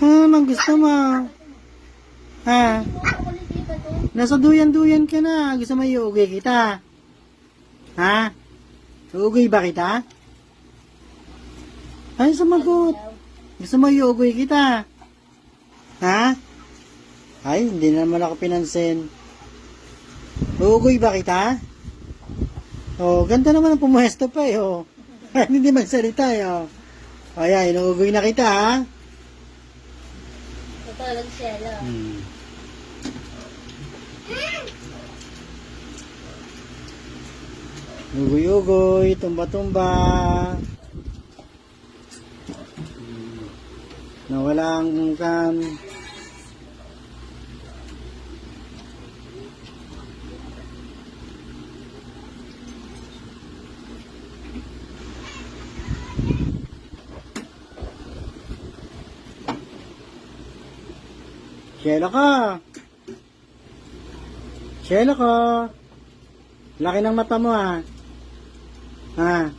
Anong gusto mo? Ha? Nasa duyan-duyan ka na. Gusto mo iuugay kita? Ha? Uugoy ba kita? Ay, sumagot. Gusto mo iugoy kita? Ha? Ay, hindi naman ako pinansin. Uugoy ba kita? Oh, ganda naman ang pumuesto pa eh, oh. Hindi magsalita eh, oh. O yan, inuugoy na kita, ha? Ito lang siya, lo. Ugoy-ugoy, tumba-tumba. Nawala ang kan. Shelo ka. Shelo ka. Laki ng mata mo, ha? Ha?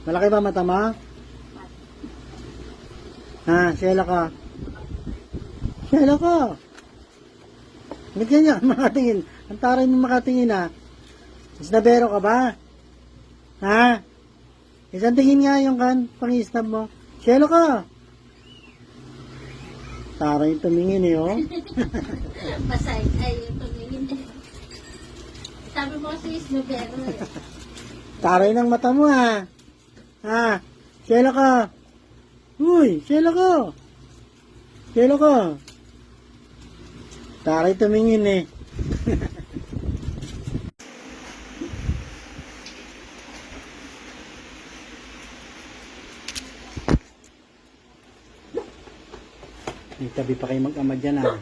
Malaki ba mata mo? Ha? Shelo ka. Shelo ka. Bigyan niya, makatingin. Ang taray mo makatingin, ha? Isnabero ka ba? Ha? Isang tingin nga yung kan, pang-isnab mo. Shelo ka. Taray tumingin eh, oh. Pasay, ay, tumingin. Sabi mo kasi is nobero eh. Taray ng mata mo, ha? Ha? Shelo ka. Uy, shelo ka. Shelo ka. Taray tumingin eh. May tabi pa kayo mag-ama dyan, ha?